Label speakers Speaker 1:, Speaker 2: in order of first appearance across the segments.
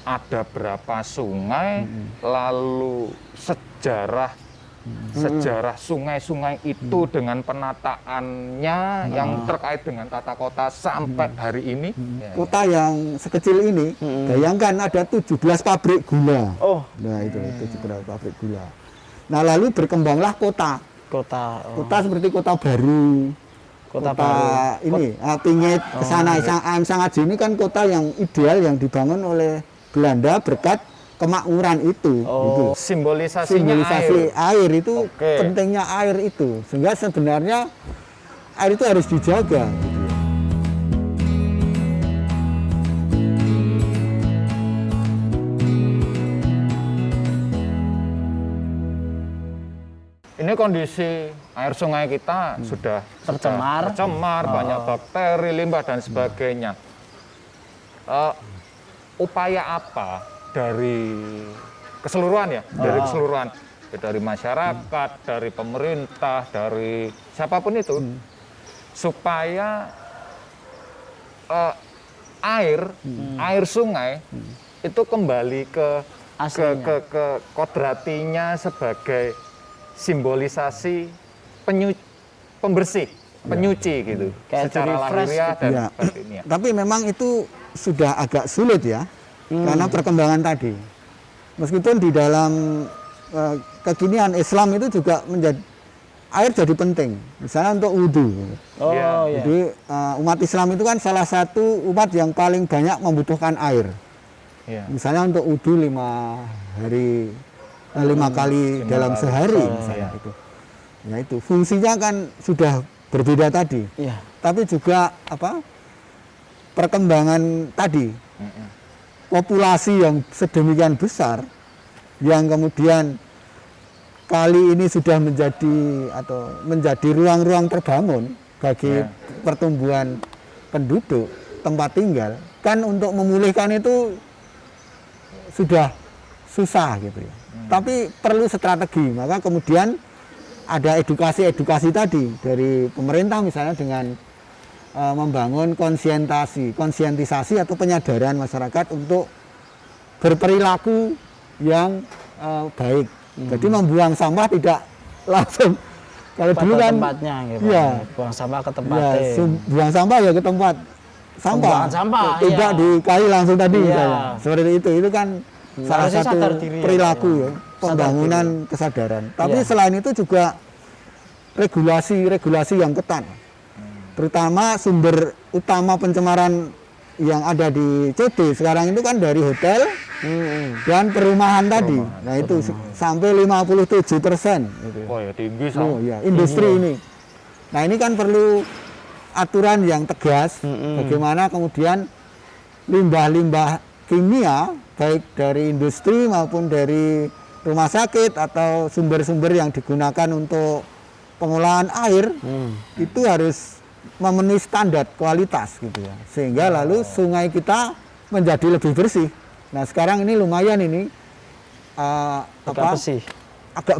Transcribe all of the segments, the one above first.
Speaker 1: ada berapa sungai, lalu sejarah sungai-sungai itu dengan penataannya yang terkait dengan tata kota sampai hari ini.
Speaker 2: Kota yang sekecil ini, bayangkan ada 17 pabrik gula. Nah itu 17 pabrik gula. Nah lalu berkembanglah kota seperti kota baru, kota ini Pingit kesana, Sangaji ini kan kota yang ideal yang dibangun oleh Belanda berkat kemakmuran itu. Gitu.
Speaker 1: Simbolisasi
Speaker 2: air itu pentingnya air itu, sehingga sebenarnya air itu harus dijaga. Gitu.
Speaker 1: Ini kondisi air sungai kita sudah tercemar, banyak bakteri, limbah dan sebagainya. Upaya apa dari keseluruhan dari keseluruhan, dari masyarakat, dari pemerintah, dari siapapun itu, supaya air sungai itu kembali ke kodratinya sebagai simbolisasi pembersih, penyuci gitu, secara lahiriah dan batinnya.
Speaker 2: Tapi memang itu sudah agak sulit ya, karena perkembangan tadi. Meskipun di dalam kekinian Islam itu juga menjadi air jadi penting, misalnya untuk wudhu. Jadi umat Islam itu kan salah satu umat yang paling banyak membutuhkan air. Misalnya untuk wudhu 5 kali dalam sehari, misalnya itu. Ya itu fungsinya kan sudah berbeda tadi. Tapi juga perkembangan tadi, populasi yang sedemikian besar, yang kemudian kali ini sudah menjadi ruang-ruang terbangun bagi pertumbuhan penduduk, tempat tinggal, kan untuk memulihkan itu sudah susah gitu ya. Tapi perlu strategi, maka kemudian ada edukasi tadi dari pemerintah misalnya dengan membangun konsientisasi atau penyadaran masyarakat untuk berperilaku yang baik. Jadi membuang sampah tidak langsung. Kalau dulu kan tempatnya,
Speaker 3: buang sampah ke tempatnya.
Speaker 2: Buang sampah ya ke tempat sampah. Tidak dikali langsung tadi. Seperti itu kan salah satu perilaku pembangunan kesadaran. Tapi selain itu juga regulasi yang ketat. Terutama sumber utama pencemaran yang ada di CD sekarang itu kan dari hotel dan perumahan tadi. Nah itu sampai 57%.
Speaker 1: Tinggi
Speaker 2: industri ini. Nah ini kan perlu aturan yang tegas. Bagaimana kemudian limbah-limbah kimia baik dari industri maupun dari rumah sakit atau sumber-sumber yang digunakan untuk pengolahan air itu harus memenuhi standar kualitas gitu ya, sehingga lalu sungai kita menjadi lebih bersih. Nah sekarang ini lumayan ini agak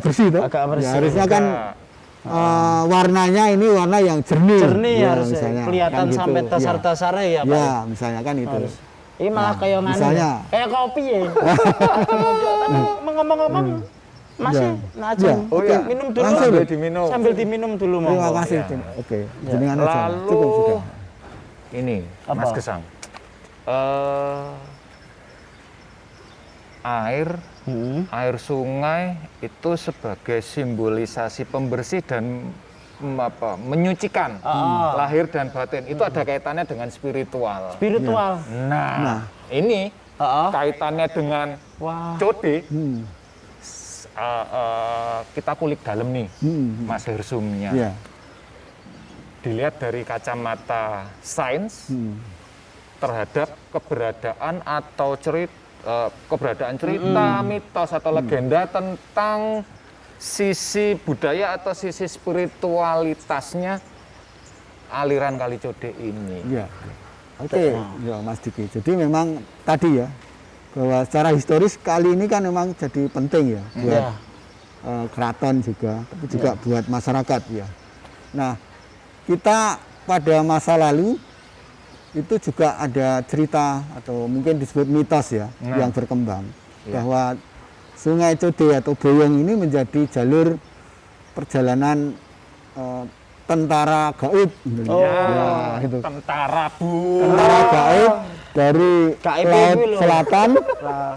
Speaker 2: bersih tuh. Ya, harusnya kan warnanya ini warna yang jernih
Speaker 3: harus
Speaker 2: misalnya,
Speaker 3: kelihatan
Speaker 2: kan
Speaker 3: sampai
Speaker 2: gitu.
Speaker 3: dasar-dasarnya ya Pak.
Speaker 2: Ya misalnya kan itu.
Speaker 3: Ini malah kayak
Speaker 2: misalnya
Speaker 3: kayak kopi ya. Tapi ngomong-ngomong masih minum dulu sambil diminum dulu.
Speaker 2: Terima kasih. Oke. Jenengan aja. Cukup sudah.
Speaker 1: Ini Mas Gesang. Air sungai itu sebagai simbolisasi pembersih dan menyucikan lahir dan batin. Itu ada kaitannya dengan spiritual. Nah, ini kaitannya dengan code. Kita kulik dalam nih, Mas Hersumnya. Dilihat dari kacamata sains terhadap keberadaan atau keberadaan cerita, mitos atau legenda tentang sisi budaya atau sisi spiritualitasnya aliran Kali Code ini.
Speaker 2: Oke, Mas Diki. Jadi memang tadi ya, bahwa secara historis kali ini kan memang jadi penting ya buat keraton juga, tapi juga buat masyarakat ya. Nah, kita pada masa lalu itu juga ada cerita atau mungkin disebut mitos ya yang berkembang bahwa Sungai Code atau Boyong ini menjadi jalur perjalanan tentara gaib.
Speaker 1: Ya,
Speaker 2: itu.
Speaker 1: tentara
Speaker 2: Tentara gaib dari
Speaker 3: Gaib
Speaker 2: Laut
Speaker 3: itu loh.
Speaker 2: Selatan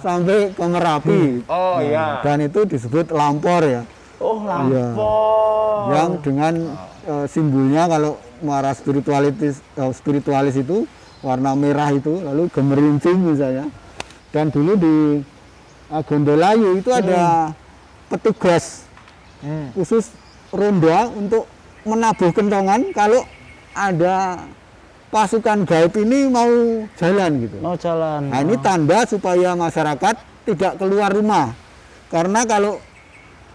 Speaker 2: sampai ke Merapi.
Speaker 1: Oh iya.
Speaker 2: Dan itu disebut lampor ya.
Speaker 3: Oh, lampor.
Speaker 2: Yang dengan simbolnya kalau muara spiritualis itu warna merah itu, lalu gemerincing misalnya. Dan dulu di Gondolayu itu ada petugas khusus ronda untuk menabuh kentongan kalau ada pasukan gaib ini mau jalan gitu.
Speaker 3: Mau jalan.
Speaker 2: Nah, ini tanda supaya masyarakat tidak keluar rumah. Karena kalau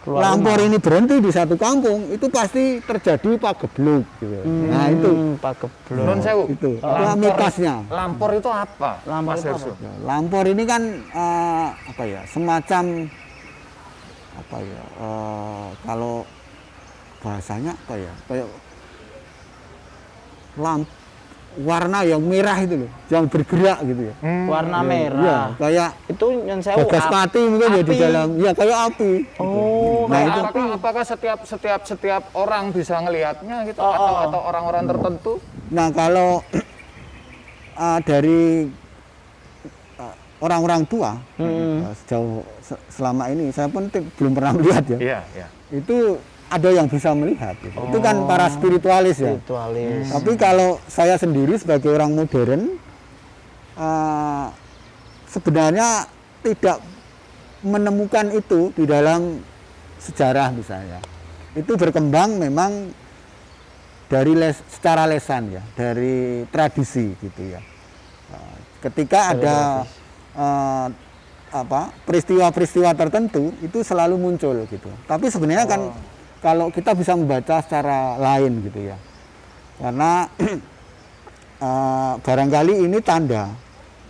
Speaker 2: lampor ini berhenti di satu kampung, itu pasti terjadi pagebluk gitu. Nah, itu
Speaker 3: pagebluk.
Speaker 1: Non sewu.
Speaker 2: itu mitosnya.
Speaker 1: Lampor itu apa?
Speaker 3: Lampor
Speaker 1: Mas
Speaker 3: itu
Speaker 1: Hersu?
Speaker 3: apa?
Speaker 2: Lampor ini kan apa ya? Semacam apa ya? Kalau bahasanya apa ya? Kayak warna yang merah itu loh, yang bergerak gitu ya.
Speaker 3: Warna
Speaker 2: Ya,
Speaker 3: merah.
Speaker 2: kayak
Speaker 3: Itu yang saya
Speaker 2: Bagaspati mungkin ya di
Speaker 3: api.
Speaker 2: dalam, ya kayak api.
Speaker 3: Oh,
Speaker 2: Nah,
Speaker 1: Nah,
Speaker 2: itu
Speaker 1: apakah setiap orang bisa ngelihatnya gitu atau orang-orang tertentu?
Speaker 2: Nah, kalau dari orang-orang tua sejauh selama ini saya pun belum pernah melihat ya.
Speaker 1: Iya, iya.
Speaker 2: Itu ada yang bisa melihat. Gitu. Itu kan para spiritualis ya.
Speaker 3: Spiritualis.
Speaker 2: Tapi kalau saya sendiri sebagai orang modern sebenarnya tidak menemukan itu di dalam sejarah misalnya. Itu berkembang memang dari secara lesan ya, dari tradisi gitu ya. Ketika ada peristiwa-peristiwa tertentu itu selalu muncul gitu. Tapi sebenarnya kan kalau kita bisa membaca secara lain gitu ya. Karena barangkali ini tanda.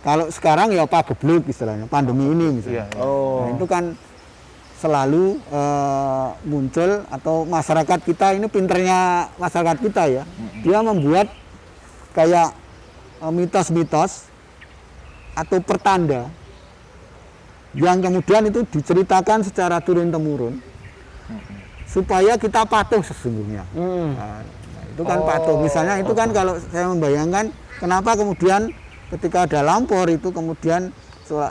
Speaker 2: Kalau sekarang ya pagebluk istilahnya, pandemi ini misalnya. Nah, itu kan selalu muncul atau masyarakat kita ini pinternya masyarakat kita ya. Dia membuat kayak mitos-mitos atau pertanda yang kemudian itu diceritakan secara turun-temurun supaya kita patuh sesungguhnya. Nah, itu kan patuh. Misalnya itu kan kalau saya membayangkan kenapa kemudian ketika ada lampor itu kemudian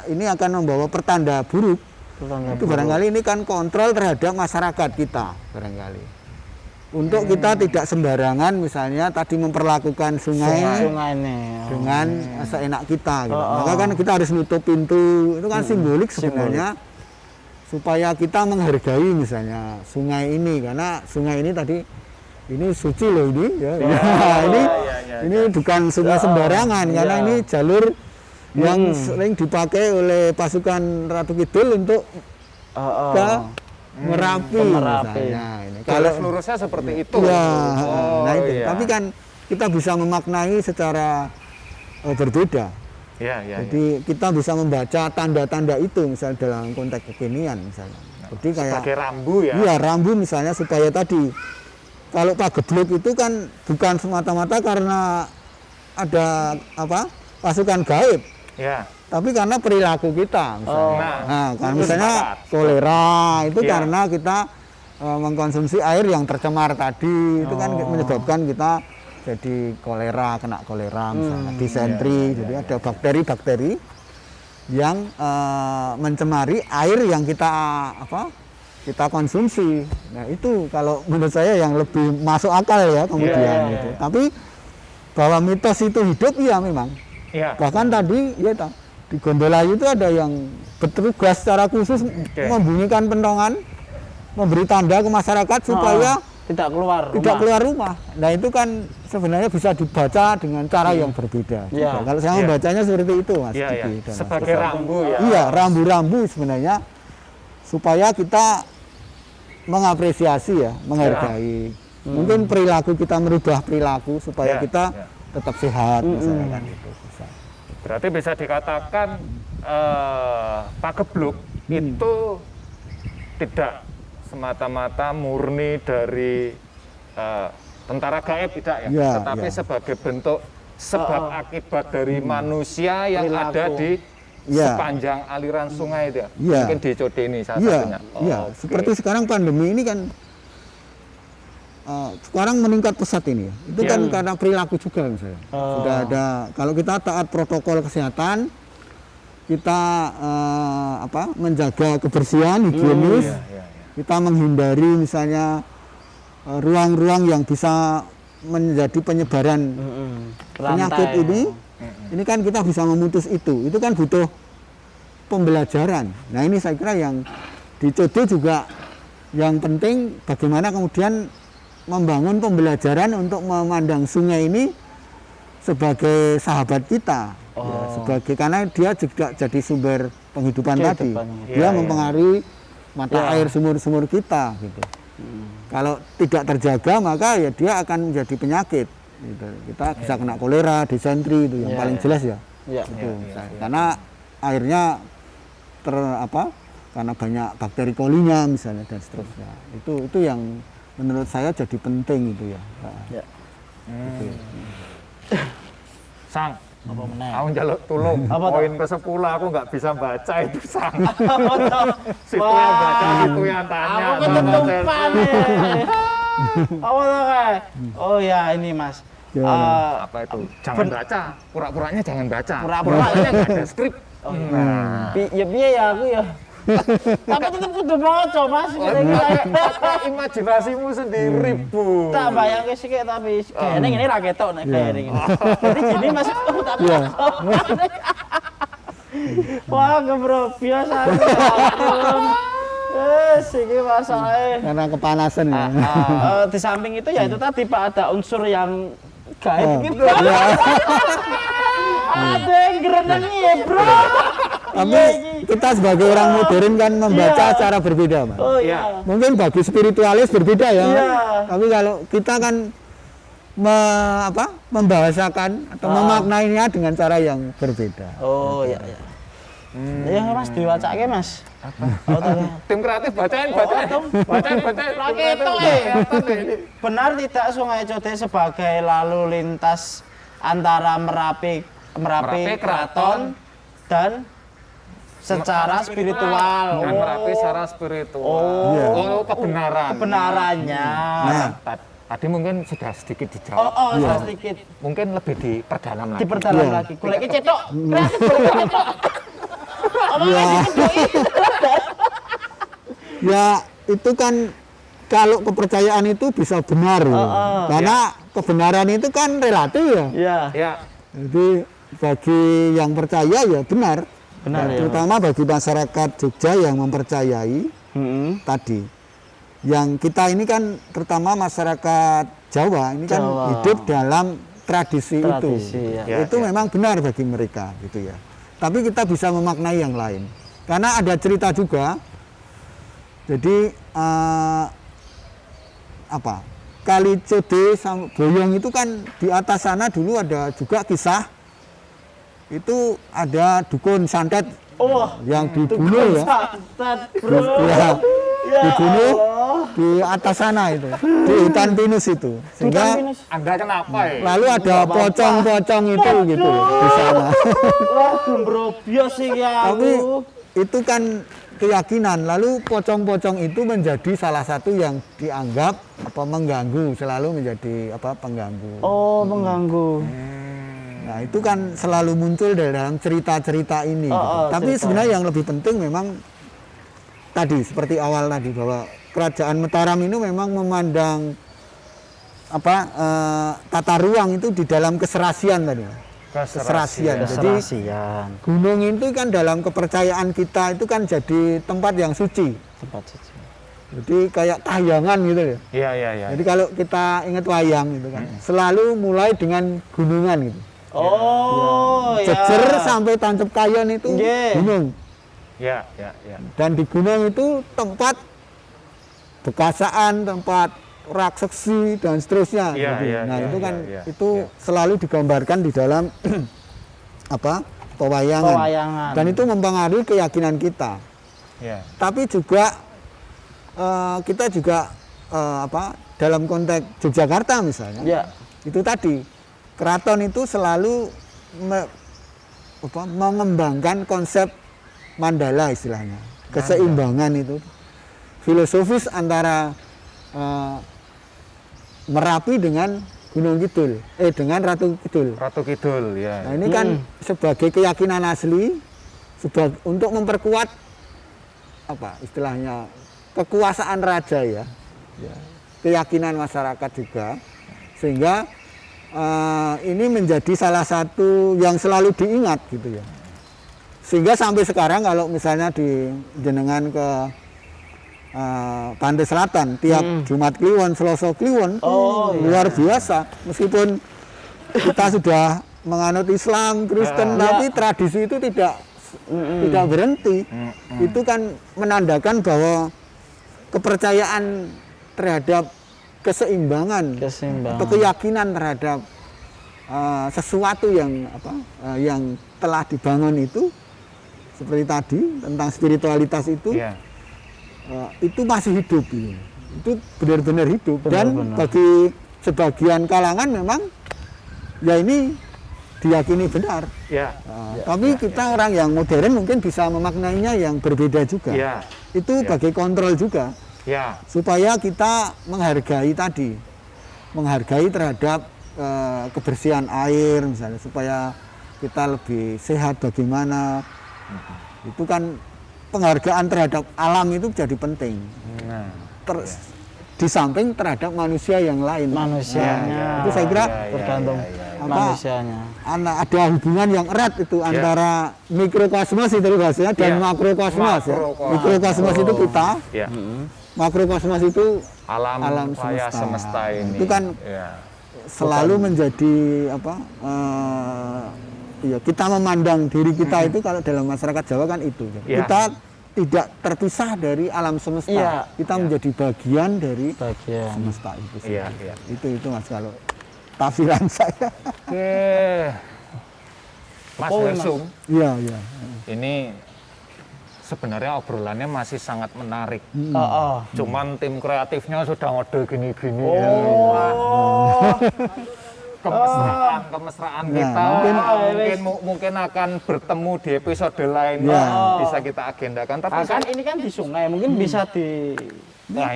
Speaker 2: ini akan membawa pertanda buruk. Itu barangkali ini kan kontrol terhadap masyarakat kita barangkali. Untuk kita tidak sembarangan misalnya tadi memperlakukan sungai dengan seenak kita gitu. Maka kan kita harus nutup pintu. Itu kan simbolik sebenarnya supaya kita menghargai misalnya sungai ini, karena sungai ini tadi ini suci loh ini ya. Ini bukan sungai sembarangan karena ini jalur yang sering dipakai oleh pasukan Ratu Kidul untuk ke Merapi misalnya.
Speaker 1: Kalau lurusnya seperti itu.
Speaker 2: Ya, nah itu. Tapi kan kita bisa memaknai secara berbeda. Jadi kita bisa membaca tanda-tanda itu misalnya dalam konteks kekinian misalnya. Jadi kayak
Speaker 1: sebagai rambu ya.
Speaker 2: Iya, rambu misalnya supaya tadi kalau pagebluk itu kan bukan semata-mata karena ada pasukan gaib.
Speaker 1: Ya.
Speaker 2: Tapi karena perilaku kita misalnya. Kan misalnya kolera itu karena kita mengkonsumsi air yang tercemar tadi itu kan menyebabkan kita jadi kolera, kena kolera misalnya, disentri. Jadi ada bakteri-bakteri yang mencemari air yang kita konsumsi. Nah, itu kalau menurut saya yang lebih masuk akal ya kemudian gitu. Tapi bahwa mitos itu hidup ya memang. Bahkan tadi di Gondolayu itu ada yang bertugas secara khusus membunyikan pentongan, memberi tanda ke masyarakat supaya
Speaker 3: tidak keluar
Speaker 2: rumah. Nah, itu kan sebenarnya bisa dibaca dengan cara yang berbeda. Kalau saya membacanya seperti itu, Mas.
Speaker 1: Sebagai rambu ya.
Speaker 2: Iya, rambu-rambu sebenarnya supaya kita mengapresiasi ya, menghargai. Mungkin perilaku kita merubah perilaku supaya kita tetap sehat misalnya kan itu bisa.
Speaker 1: Berarti bisa dikatakan pagebluk itu tidak semata-mata murni dari tentara gaib tidak ya, tetapi sebagai bentuk sebab akibat dari manusia yang
Speaker 3: Perilaku.
Speaker 1: ada di
Speaker 2: Ya.
Speaker 1: sepanjang aliran sungai itu ya.
Speaker 2: Ya.
Speaker 1: Mungkin di Code ini salah
Speaker 2: Iya,
Speaker 1: satunya.
Speaker 2: iya.
Speaker 1: Oke.
Speaker 2: Seperti sekarang pandemi ini kan sekarang meningkat pesat ini ya. Itu kan karena perilaku juga misalnya. Sudah ada, kalau kita taat protokol kesehatan, kita menjaga kebersihan, higienis,
Speaker 1: Iya, iya, iya.
Speaker 2: kita menghindari misalnya ruang-ruang yang bisa menjadi penyebaran penyakit ini kan kita bisa memutus itu kan butuh pembelajaran. Nah ini saya kira yang di Code juga yang penting bagaimana kemudian membangun pembelajaran untuk memandang sungai ini sebagai sahabat kita, ya, sebagai karena dia juga jadi sumber penghidupan tadi, dia mempengaruhi mata air sumur-sumur kita gitu. Kalau tidak terjaga maka ya dia akan menjadi penyakit. Gitu. Kita bisa kena kolera, disentri itu yang paling jelas ya. Itu. Karena airnya karena banyak bakteri kolinya misalnya dan seterusnya. Itu yang menurut saya jadi penting itu ya. Gitu.
Speaker 1: Sang,
Speaker 3: Apa meneh?
Speaker 1: aku njaluk tulung.
Speaker 3: Apa toh?
Speaker 1: Poin ke-10 aku nggak bisa baca itu, Sang. Situ yang baca, situ yang tanya.
Speaker 3: Aku ketutupan nih. Apa tuh kayak? Oh ya ini Mas.
Speaker 1: Apa itu? Jangan baca. Pura-puranya jangan baca.
Speaker 3: Pura-pura.
Speaker 1: Pura-puranya nggak ada skrip. Nah.
Speaker 3: Ya piye ya aku ya. Tapi tetep kudu maca Mas.
Speaker 1: Pakai imajinasimu sendiri, Bu.
Speaker 3: Tak bayangke sih kayak tapi kayaknya ini ra ketok nek kayak ini. Jadi gini Mas tak Wah, gebro biasa. Iki masalahnya.
Speaker 2: Karena kepanasan ya.
Speaker 3: Di samping itu ya itu tadi Pak ada unsur yang gaib gitu. Ada yang gerenengi ya bro.
Speaker 2: Tapi kita sebagai orang modern kan membaca secara berbeda, Mas.
Speaker 3: Oh iya.
Speaker 2: Mungkin bagi spiritualis berbeda ya.
Speaker 3: Iya.
Speaker 2: Tapi kalau kita kan membahasakan atau memaknainya dengan cara yang berbeda.
Speaker 3: Oh iya iya. Ya Mas diwacake Mas.
Speaker 1: Tim kreatif bacain.
Speaker 3: Lagi itu benar tidak Sungai Code sebagai lalu lintas antara Merapi Keraton dan secara spiritual.
Speaker 1: Dan Merapi secara spiritual.
Speaker 3: Oh.
Speaker 1: Kebenaran.
Speaker 3: Kebenarannya.
Speaker 2: Nah,
Speaker 1: Tadi mungkin sudah sedikit dijawab.
Speaker 3: Sudah sedikit
Speaker 1: Mungkin lebih diperdalam lagi.
Speaker 3: diperdalam lagi. Goleki cetok. Kreatif goleki cetok.
Speaker 2: Ya itu kan kalau kepercayaan itu bisa benar ya. Karena kebenaran itu kan relatif ya.
Speaker 3: Iya.
Speaker 1: Ya.
Speaker 2: Jadi bagi yang percaya ya benar.
Speaker 3: Benar ya.
Speaker 2: Terutama bagi masyarakat Jogja yang mempercayai tadi. Yang kita ini kan terutama masyarakat Jawa ini kan hidup dalam tradisi itu.
Speaker 3: Ya.
Speaker 2: Itu memang benar bagi mereka gitu ya. Tapi kita bisa memaknai yang lain. Karena ada cerita juga. Jadi Kali Code sama Boyong itu kan di atas sana dulu ada juga kisah itu ada dukun santet yang dibunuh ya.
Speaker 3: Santet, bro.
Speaker 2: Ya, dibunuh di atas sana itu di hutan pinus itu. Sehingga
Speaker 1: Anda kenapa ya?
Speaker 2: lalu ada pocong-pocong itu gitu di sana.
Speaker 3: Wah, gembro bios sih ya.
Speaker 2: Tapi itu kan keyakinan. Lalu pocong-pocong itu menjadi salah satu yang dianggap mengganggu, selalu menjadi pengganggu.
Speaker 3: Oh, mengganggu.
Speaker 2: Nah, itu kan selalu muncul dalam cerita-cerita ini. Tapi
Speaker 3: cerita.
Speaker 2: sebenarnya yang lebih penting memang tadi seperti awal tadi bahwa Kerajaan Mataram ini memang memandang tata ruang itu di dalam keserasian tadi. Keserasian. Jadi gunung itu kan dalam kepercayaan kita itu kan jadi tempat yang suci.
Speaker 3: Tempat suci.
Speaker 2: Jadi kayak tayangan gitu ya.
Speaker 1: Iya.
Speaker 2: Jadi kalau kita ingat wayang gitu kan, selalu mulai dengan gunungan gitu.
Speaker 3: Oh, ya.
Speaker 2: Jejer sampai Tancap Kayon itu gunung.
Speaker 1: Ya.
Speaker 2: Dan di gunung itu tempat bekasaan, tempat raksesi dan seterusnya. Nah itu kan itu selalu digambarkan di dalam pewayangan. Dan itu mempengaruhi keyakinan kita. Tapi juga kita juga dalam konteks Yogyakarta misalnya, itu tadi keraton itu selalu mengembangkan konsep mandala istilahnya, keseimbangan itu filosofis antara Merapi dengan Gunung Kidul, dengan Ratu Kidul.
Speaker 1: Ratu Kidul, ya.
Speaker 2: Nah ini kan sebagai keyakinan asli, untuk memperkuat apa istilahnya kekuasaan raja ya, keyakinan masyarakat juga, sehingga ini menjadi salah satu yang selalu diingat gitu ya. Sehingga sampai sekarang kalau misalnya di jenengan ke Pantai Selatan tiap Jumat Kliwon, Selasa Kliwon, luar biasa. Meskipun kita sudah menganut Islam, Kristen, tapi tradisi itu tidak berhenti. Itu kan menandakan bahwa kepercayaan terhadap keseimbangan atau keyakinan terhadap sesuatu yang telah dibangun itu, seperti tadi tentang spiritualitas itu, itu masih hidup. Itu benar-benar hidup. Dan bagi sebagian kalangan memang ya ini diyakini benar. Tapi kita orang yang modern mungkin bisa memaknainya yang berbeda juga. Itu bagi kontrol juga. Supaya kita menghargai tadi, menghargai terhadap kebersihan air misalnya, supaya kita lebih sehat bagaimana. Itu kan penghargaan terhadap alam itu jadi penting. Di samping terhadap manusia yang lain.
Speaker 3: Manusianya.
Speaker 2: Itu saya kira
Speaker 3: tergantung manusianya.
Speaker 2: Ada hubungan yang erat itu antara mikrokosmos itu bahasanya dan makrokosmos. Mikrokosmos itu kita. Makrokosmos itu alam
Speaker 1: semesta ini.
Speaker 2: Itu kan selalu menjadi kita memandang diri kita itu kalau dalam masyarakat Jawa kan itu. Kita tidak terpisah dari alam semesta. Kita menjadi bagian dari semesta itu. Itu Mas kalau tafsiran saya.
Speaker 1: Mas Hersum. Ini sebenarnya obrolannya masih sangat menarik. Cuman tim kreatifnya sudah ngode gini-gini. Kemesraan kita mungkin akan bertemu di episode lainnya, bisa kita agendakan. Tapi
Speaker 3: kan ini kan di sungai, mungkin bisa di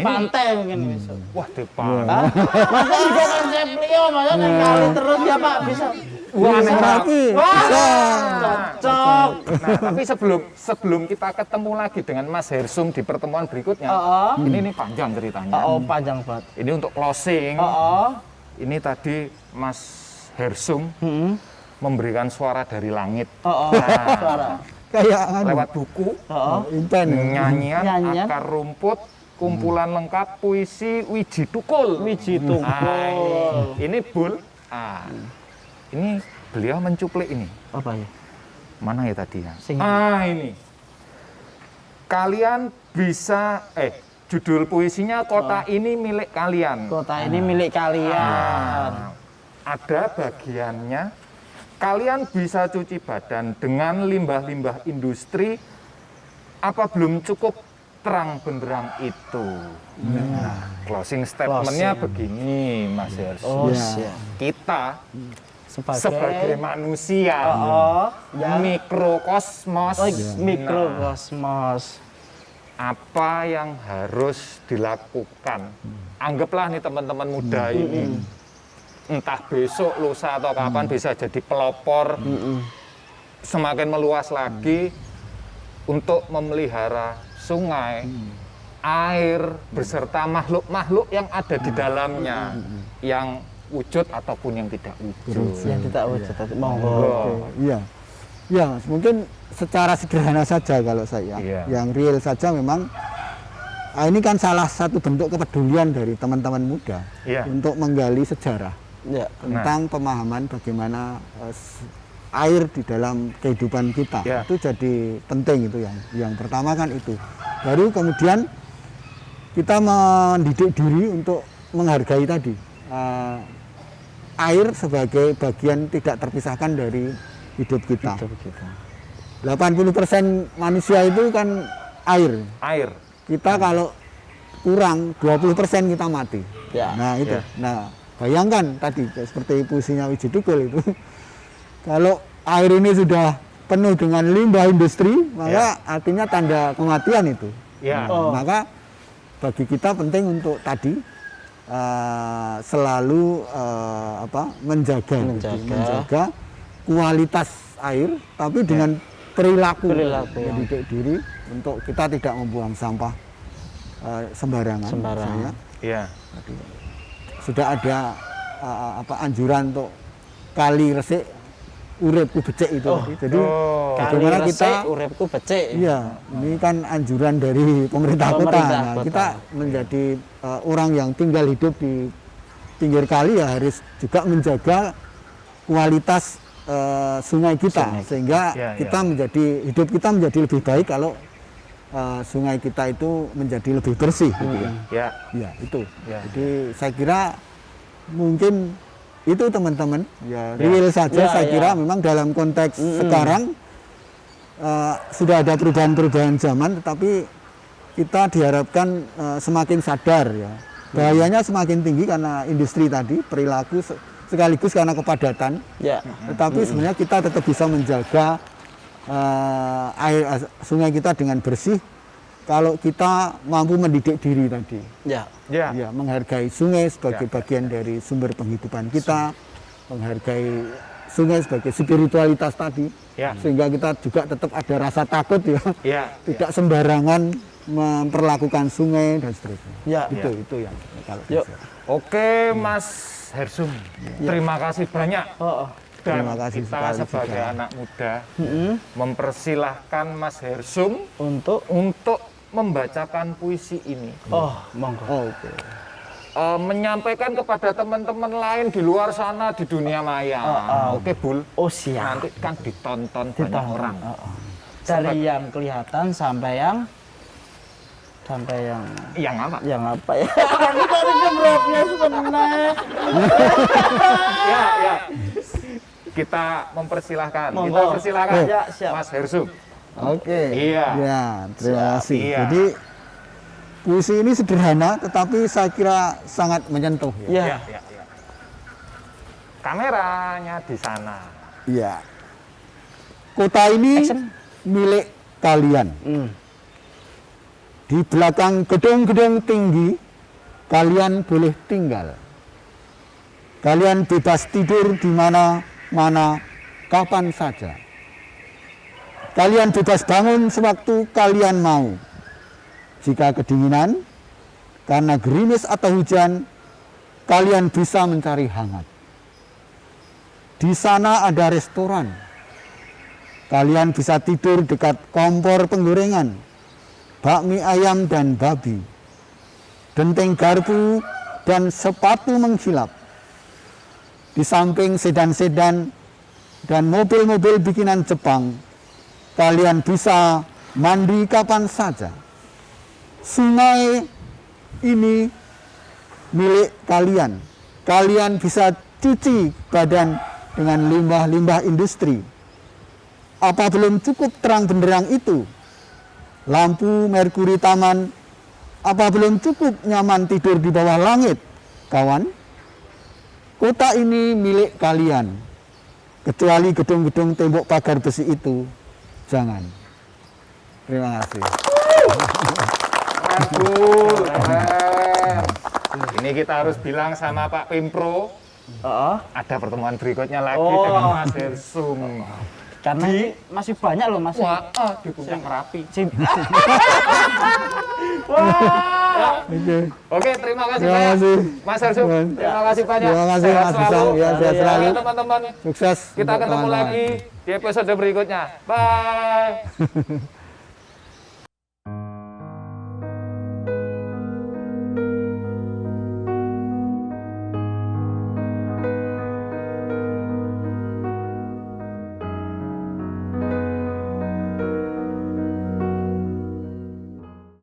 Speaker 3: pantai mungkin bisa.
Speaker 1: Wah, di pantai.
Speaker 3: Masa juga konsep beliau, masa kali terus ya Pak bisa.
Speaker 1: Cocok. Nah, tapi sebelum kita ketemu lagi dengan Mas Hersum di pertemuan berikutnya, ini panjang ceritanya.
Speaker 3: Panjang banget.
Speaker 1: Ini untuk closing. Ini tadi Mas Hersum memberikan suara dari langit.
Speaker 2: Kayak
Speaker 1: lewat buku, nyanyian, akar rumput, kumpulan lengkap, puisi, wiji tukul. Ini Bul. Ini beliau mencuplik ini.
Speaker 3: Apa ya?
Speaker 1: Mana ya tadi ya? Ini. Kalian bisa judul puisinya Kota Ini Milik Kalian.
Speaker 3: Kota ini milik kalian.
Speaker 1: Ada bagiannya, kalian bisa cuci badan dengan limbah-limbah industri. Apa belum cukup terang benderang itu? Closing statementnya begini, Mas Hersum. Kita sebagai manusia,
Speaker 3: mikrokosmos.
Speaker 1: Apa yang harus dilakukan? Anggaplah nih teman-teman muda ini, entah besok, lusa atau kapan bisa jadi pelopor, semakin meluas lagi untuk memelihara sungai, air beserta makhluk-makhluk yang ada di dalamnya, yang wujud ataupun yang tidak wujud.
Speaker 3: Yang tidak wujud, monggo.
Speaker 2: Ya, mungkin secara sederhana saja kalau saya, yang real saja memang ini kan salah satu bentuk kepedulian dari teman-teman muda untuk menggali sejarah tentang pemahaman bagaimana air di dalam kehidupan kita. Itu jadi penting itu yang pertama kan itu. Baru kemudian kita mendidik diri untuk menghargai tadi air sebagai bagian tidak terpisahkan dari hidup kita. 80% manusia itu kan air. Kita kalau kurang 20% kita mati. Nah itu. Nah Bayangkan tadi seperti puisinya Wiji Tukul itu, kalau air ini sudah penuh dengan limbah industri, maka artinya tanda kematian itu.
Speaker 1: Ya.
Speaker 2: Maka bagi kita penting untuk tadi selalu menjaga kualitas air, tapi dengan perilaku mendidik diri untuk kita tidak membuang sampah sembarangan. Misalnya,
Speaker 1: Iya.
Speaker 2: sudah ada anjuran untuk kali resik uripku becik itu tadi. Jadi bagaimana kita
Speaker 3: uripku becik.
Speaker 2: iya, ini kan anjuran dari pemerintah kota. Nah, kita menjadi orang yang tinggal hidup di pinggir kali ya harus juga menjaga kualitas sungai kita sehingga kita menjadi hidup kita menjadi lebih baik kalau sungai kita itu menjadi lebih bersih gitu ya. Ya, itu. Jadi saya kira mungkin itu teman-teman ya real saja saya kira memang dalam konteks sekarang sudah ada perubahan-perubahan zaman tetapi kita diharapkan semakin sadar ya. Bahayanya semakin tinggi karena industri tadi, perilaku sekaligus karena kepadatan. Tetapi sebenarnya kita tetap bisa menjaga air sungai kita dengan bersih kalau kita mampu mendidik diri tadi. Ya, menghargai sungai sebagai bagian dari sumber penghidupan kita, menghargai sungai sebagai spiritualitas tadi, sehingga kita juga tetap ada rasa takut tidak sembarangan memperlakukan sungai dan seterusnya. Itu yang kalau bisa.
Speaker 1: Oke, Mas Hersum, terima kasih banyak. Dan
Speaker 2: Terima kasih
Speaker 1: kita
Speaker 2: sekali
Speaker 1: sebagai
Speaker 2: juga.
Speaker 1: anak muda mempersilahkan Mas Hersum
Speaker 3: Untuk
Speaker 1: membacakan puisi ini.
Speaker 3: monggo.
Speaker 2: Oke.
Speaker 1: Menyampaikan kepada teman-teman lain di luar sana di dunia maya. Oke, Bul.
Speaker 3: Siap.
Speaker 1: Nanti kan ditonton banyak orang.
Speaker 3: Dari yang kelihatan sampai yang
Speaker 1: Yang apa?
Speaker 3: ya? Ini tadi beratnya sebenarnya.
Speaker 1: Ya. Kita mempersilahkan.
Speaker 3: Monggo.
Speaker 1: Kita persilahkan.
Speaker 3: Ya, siap.
Speaker 1: Mas Hersum.
Speaker 2: Oke.
Speaker 1: Iya.
Speaker 2: Ya, terima kasih.
Speaker 1: Iya.
Speaker 2: Jadi puisi ini sederhana tetapi saya kira sangat menyentuh ya.
Speaker 1: Ya. Kameranya di sana.
Speaker 2: Iya. Kota ini milik kalian. Di belakang gedung-gedung tinggi kalian boleh tinggal. Kalian bebas tidur di mana-mana kapan saja. Kalian bebas bangun sewaktu kalian mau. Jika kedinginan, karena gerimis atau hujan, kalian bisa mencari hangat. Di sana ada restoran. Kalian bisa tidur dekat kompor penggorengan, bakmi ayam dan babi, denteng garpu dan sepatu mengkilap. Di samping sedan-sedan dan mobil-mobil bikinan Jepang, kalian bisa mandi kapan saja. Sungai ini milik kalian. Kalian bisa cuci badan dengan limbah-limbah industri. Apa belum cukup terang benderang itu? Lampu merkuri taman, apa belum cukup nyaman tidur di bawah langit, kawan? Kota ini milik kalian. Kecuali gedung-gedung tembok pagar besi itu, jangan. Terima kasih.
Speaker 1: Ini kita harus bilang sama Pak Pimpro. Ada pertemuan berikutnya lagi
Speaker 3: Oh.
Speaker 1: dengan Mas Hersum.
Speaker 3: Karena ini masih banyak loh Mas.
Speaker 1: Wah, di Puncak Merapi. Oke, terima kasih
Speaker 2: Terima
Speaker 1: banyak.
Speaker 2: kasih.
Speaker 1: Mas Hersum, terima kasih banyak.
Speaker 2: Terima kasih,
Speaker 1: Sehat
Speaker 2: Mas
Speaker 1: selalu.
Speaker 2: Bisang. Ya, sehat selalu.
Speaker 1: Oke, teman-teman.
Speaker 2: Sukses.
Speaker 1: Kita
Speaker 2: untuk
Speaker 1: ketemu
Speaker 2: teman-teman.
Speaker 1: lagi di episode berikutnya. Bye.